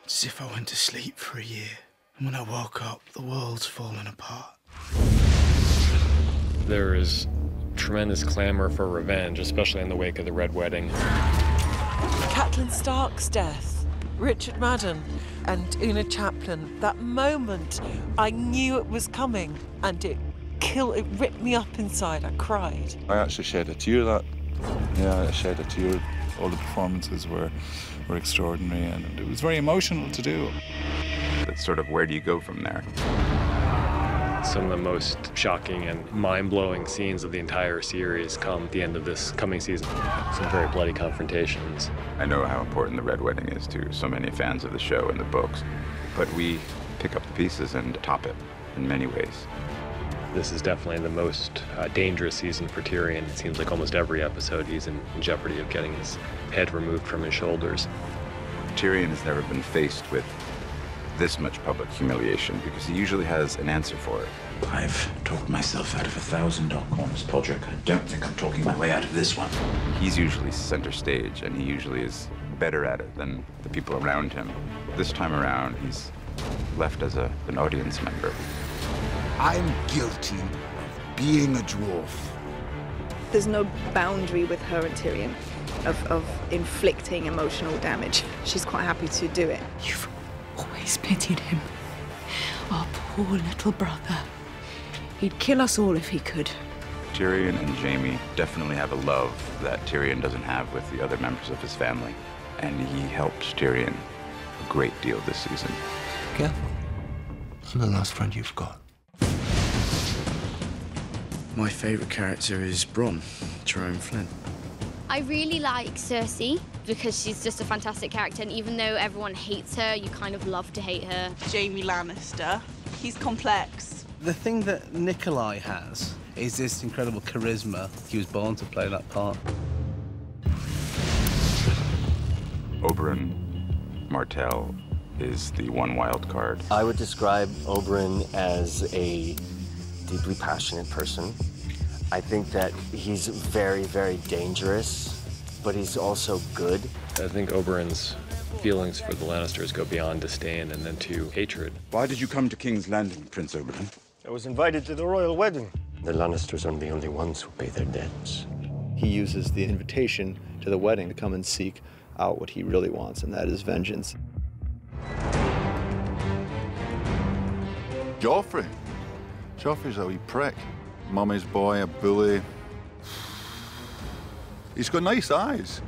It's as if I went to sleep for a year, and when I woke up, the world's fallen apart. There is tremendous clamor for revenge, especially in the wake of the Red Wedding. Catelyn Stark's death, Richard Madden and Una Chaplin. That moment, I knew it was coming, and it ripped me up inside. I cried. I actually shed a tear that. Yeah, I shed a tear. All the performances were extraordinary, and it was very emotional to do. It's sort of, where do you go from there? Some of the most shocking and mind-blowing scenes of the entire series come at the end of this coming season. Some very bloody confrontations. I know how important the Red Wedding is to so many fans of the show and the books, but we pick up the pieces and top it in many ways. This is definitely the most dangerous season for Tyrion. It seems like almost every episode he's in jeopardy of getting his head removed from his shoulders. Tyrion has never been faced with this much public humiliation because he usually has an answer for it. I've talked myself out of 1,000 dark corners, Podrick. I don't think I'm talking my way out of this one. He's usually center stage, and he usually is better at it than the people around him. This time around, he's left as an audience member. I'm guilty of being a dwarf. There's no boundary with her and Tyrion of inflicting emotional damage. She's quite happy to do it. You've always pitied him. Our poor little brother. He'd kill us all if he could. Tyrion and Jaime definitely have a love that Tyrion doesn't have with the other members of his family. And he helped Tyrion a great deal this season. Careful. I'm the last friend you've got. My favourite character is Bronn, Jerome Flynn. I really like Cersei because she's just a fantastic character, and even though everyone hates her, you kind of love to hate her. Jaime Lannister. He's complex. The thing that Nikolai has is this incredible charisma. He was born to play that part. Oberyn Martell is the one wild card. I would describe Oberyn as a deeply passionate person. I think that he's very, very dangerous, but he's also good. I think Oberyn's feelings for the Lannisters go beyond disdain and then to hatred. Why did you come to King's Landing, Prince Oberyn? I was invited to the royal wedding. The Lannisters aren't the only ones who pay their debts. He uses the invitation to the wedding to come and seek out what he really wants, and that is vengeance. Joffrey. Joffrey's a wee prick. Mummy's boy, a bully. He's got nice eyes.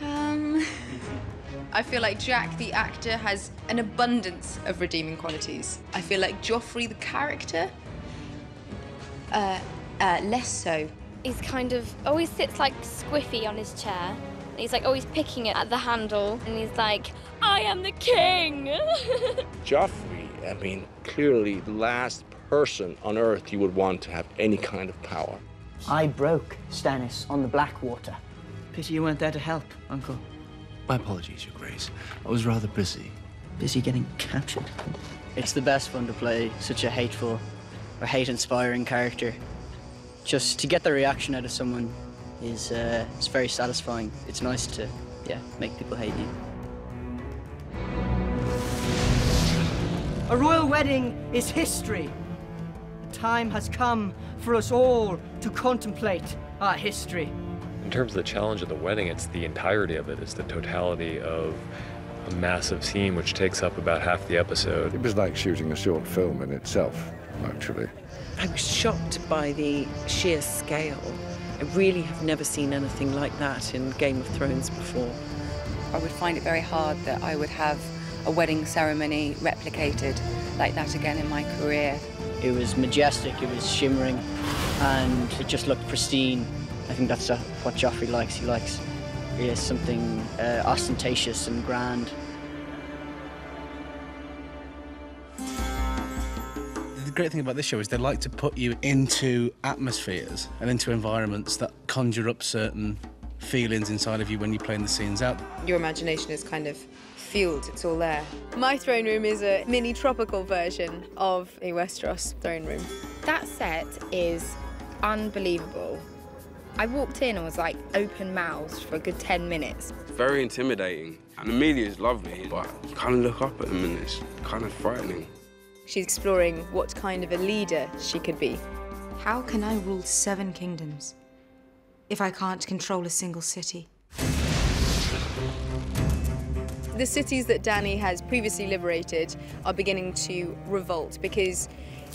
I feel like Jack, the actor, has an abundance of redeeming qualities. I feel like Joffrey, the character, less so. He's kind of always sits like squiffy on his chair. He's like always picking it at the handle, and he's like, I am the king! Joffrey, I mean, clearly the last person on Earth you would want to have any kind of power. I broke Stannis on the Blackwater. Pity you weren't there to help, Uncle. My apologies, Your Grace. I was rather busy. Busy getting captured. It's the best fun to play such a hateful or hate-inspiring character. Just to get the reaction out of someone is it's very satisfying. It's nice to, make people hate you. A royal wedding is history. The time has come for us all to contemplate our history. In terms of the challenge of the wedding, it's the entirety of it. It's the totality of a massive scene which takes up about half the episode. It was like shooting a short film in itself, actually. I was shocked by the sheer scale. I really have never seen anything like that in Game of Thrones before. I would find it very hard that I would have a wedding ceremony replicated like that again in my career. It was majestic, it was shimmering, and it just looked pristine. I think that's what Joffrey likes. He likes something ostentatious and grand. The great thing about this show is they like to put you into atmospheres and into environments that conjure up certain feelings inside of you when you're playing the scenes out. Your imagination is kind of fueled, it's all there. My throne room is a mini tropical version of a Westeros throne room. That set is unbelievable. I walked in and was like open-mouthed for a good 10 minutes. Very intimidating. And Amelia's lovely, but you kind of look up at them and it's kind of frightening. She's exploring what kind of a leader she could be. How can I rule 7 kingdoms if I can't control a single city? The cities that Dany has previously liberated are beginning to revolt because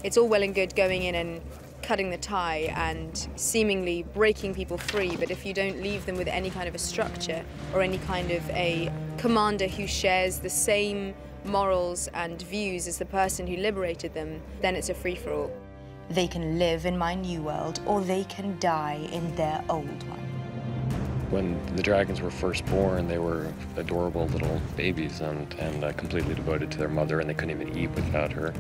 it's all well and good going in and cutting the tie and seemingly breaking people free, but if you don't leave them with any kind of a structure or any kind of a commander who shares the same morals and views as the person who liberated them, then it's a free-for-all. They can live in my new world, or they can die in their old one. When the dragons were first born, they were adorable little babies and completely devoted to their mother, and they couldn't even eat without her.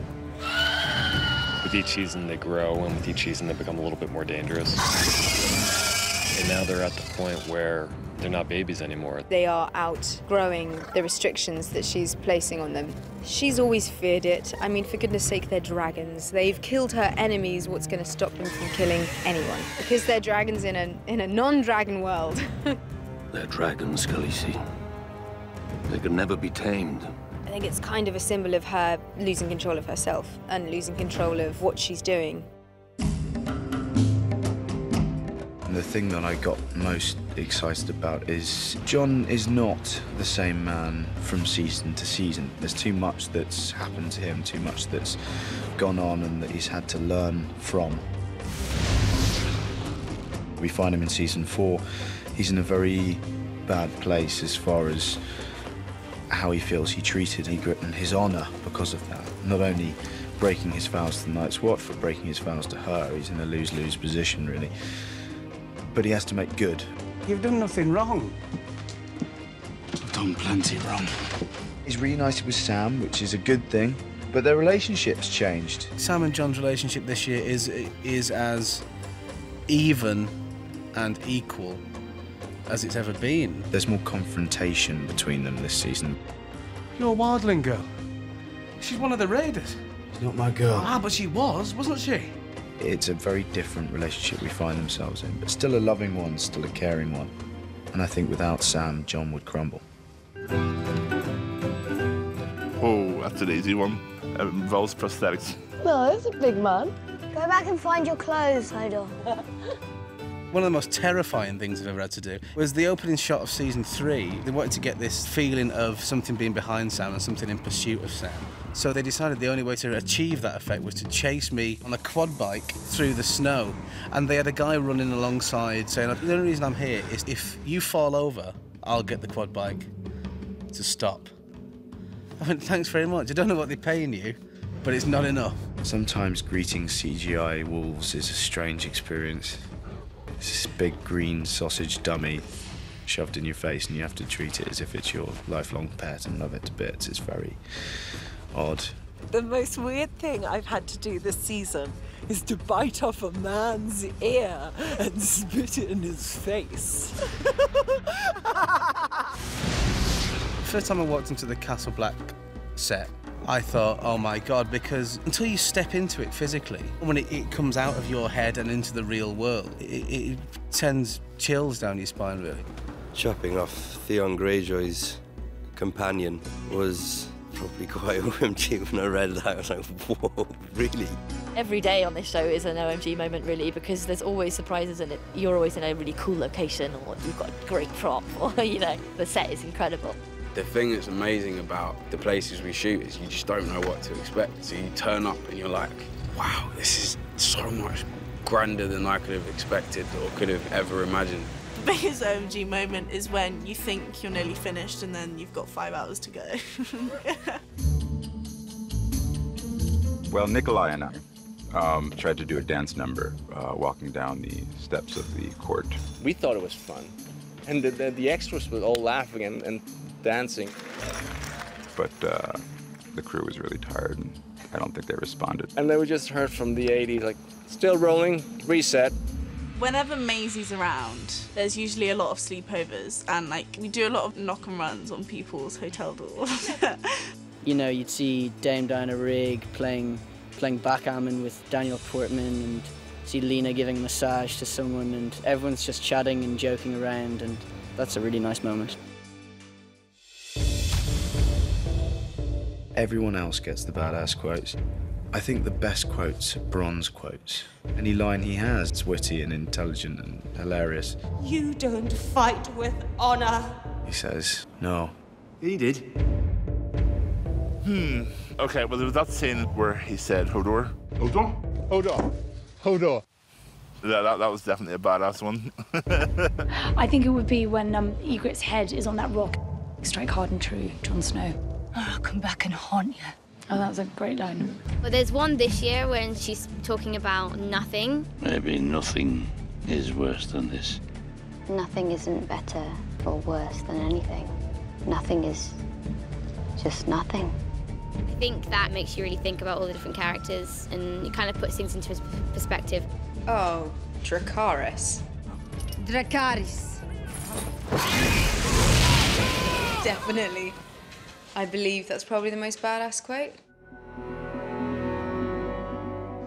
With each season, they grow, and with each season, they become a little bit more dangerous. And now they're at the point where they're not babies anymore. They are outgrowing the restrictions that she's placing on them. She's always feared it. I mean, for goodness sake, they're dragons. They've killed her enemies. What's going to stop them from killing anyone? Because they're dragons in a non-dragon world. They're dragons, Khaleesi. They can never be tamed. I think it's kind of a symbol of her losing control of herself and losing control of what she's doing. And the thing that I got most excited about is Jon is not the same man from season to season. There's too much that's happened to him, too much that's gone on and that he's had to learn from. We find him in season 4. He's in a very bad place as far as how he feels he treated Ygritte and his honour because of that. Not only breaking his vows to the Night's Watch, but breaking his vows to her. He's in a lose-lose position, really. But he has to make good. You've done nothing wrong. I've done plenty wrong. He's reunited with Sam, which is a good thing, but their relationship's changed. Sam and Jon's relationship this year is as even and equal as it's ever been. There's more confrontation between them this season. You're a wildling girl. She's one of the raiders. She's not my girl. Ah, but she was, wasn't she? It's a very different relationship we find themselves in, but still a loving one, still a caring one. And I think without Sam, Jon would crumble. Oh, that's an easy one. It involves prosthetics. No, that's a big man. Go back and find your clothes, Hodor. One of the most terrifying things I've ever had to do was the opening shot of season 3. They wanted to get this feeling of something being behind Sam and something in pursuit of Sam. So they decided the only way to achieve that effect was to chase me on a quad bike through the snow. And they had a guy running alongside saying, the only reason I'm here is if you fall over, I'll get the quad bike to stop. I went, thanks very much. I don't know what they're paying you, but it's not enough. Sometimes greeting CGI wolves is a strange experience. It's this big green sausage dummy shoved in your face and you have to treat it as if it's your lifelong pet and love it to bits. It's very odd. The most weird thing I've had to do this season is to bite off a man's ear and spit it in his face. First time I walked into the Castle Black set, I thought, oh my God, because until you step into it physically, when it comes out of your head and into the real world, it sends chills down your spine, really. Chopping off Theon Greyjoy's companion was probably quite OMG when I read that. I was like, whoa, really? Every day on this show is an OMG moment, really, because there's always surprises in it. You're always in a really cool location, or you've got a great prop, or, the set is incredible. The thing that's amazing about the places we shoot is you just don't know what to expect. So you turn up and you're like, wow, this is so much grander than I could have expected or could have ever imagined. The biggest OMG moment is when you think you're nearly finished and then you've got 5 hours to go. Well, Nikolai and I tried to do a dance number walking down the steps of the court. We thought it was fun. And the extras were all laughing and dancing. But the crew was really tired, and I don't think they responded. And then we just heard from the 80s, like, still rolling, reset. Whenever Maisie's around, there's usually a lot of sleepovers, and we do a lot of knock and runs on people's hotel doors. You'd see Dame Diana Rigg playing backgammon with Daniel Portman and See Lena giving a massage to someone, and everyone's just chatting and joking around, and that's a really nice moment. Everyone else gets the badass quotes. I think the best quotes are Bron's quotes. Any line he has is witty and intelligent and hilarious. You don't fight with honor. He says, no. He did. Okay, well, there was that scene where he said, Hodor. Hodor? Hodor. Hodor. That was definitely a badass one. I think it would be when Ygritte's head is on that rock. Strike hard and true, Jon Snow. I'll come back and haunt you. Oh, that was a great line. Well, there's one this year when she's talking about nothing. Maybe nothing is worse than this. Nothing isn't better or worse than anything. Nothing is just nothing. I think that makes you really think about all the different characters, and it kind of puts things into perspective. Oh, Dracarys. Dracarys. Definitely. I believe that's probably the most badass quote.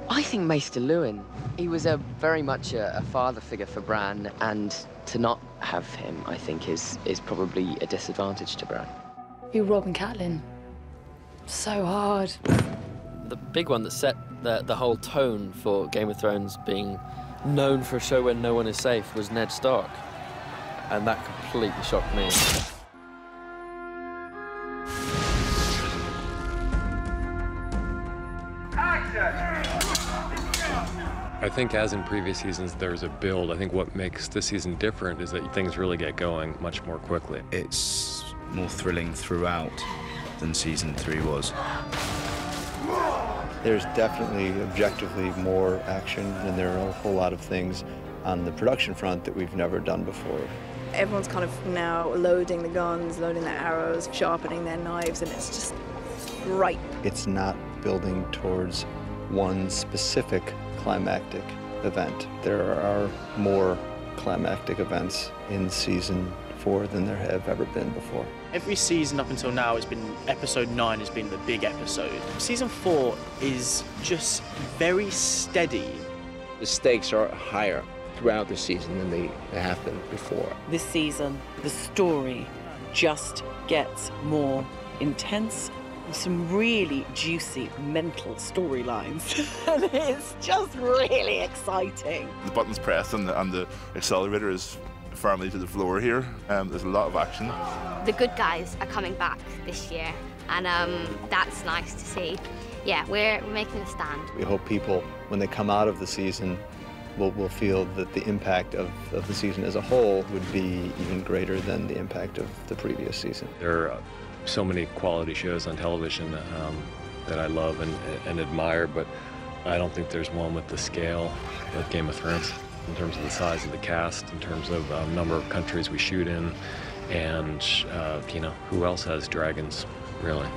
I think Maester Luwin. He was very much a father figure for Bran, and to not have him, I think, is probably a disadvantage to Bran. You Robb and Catelyn. So hard. The big one that set the whole tone for Game of Thrones being known for a show where no one is safe was Ned Stark. And that completely shocked me. I think as in previous seasons, there's a build. I think what makes this season different is that things really get going much more quickly. It's more thrilling throughout than Season 3 was. There's definitely objectively more action, and there are a whole lot of things on the production front that we've never done before. Everyone's kind of now loading the guns, loading their arrows, sharpening their knives, and it's just right. It's not building towards one specific climactic event. There are more climactic events in Season 4 than there have ever been before. Every season up until now has been, episode 9 has been the big episode. Season 4 is just very steady. The stakes are higher throughout the season than they have been before. This season, the story just gets more intense. Some really juicy mental storylines, and it's just really exciting. The button's pressed and the accelerator is firmly to the floor here. There's a lot of action. The good guys are coming back this year, and that's nice to see. Yeah, we're making a stand. We hope people, when they come out of the season, will feel that the impact of the season as a whole would be even greater than the impact of the previous season. There are so many quality shows on television that I love and admire, but I don't think there's one with the scale of Game of Thrones in terms of the size of the cast, in terms of number of countries we shoot in, and you know, who else has dragons, really?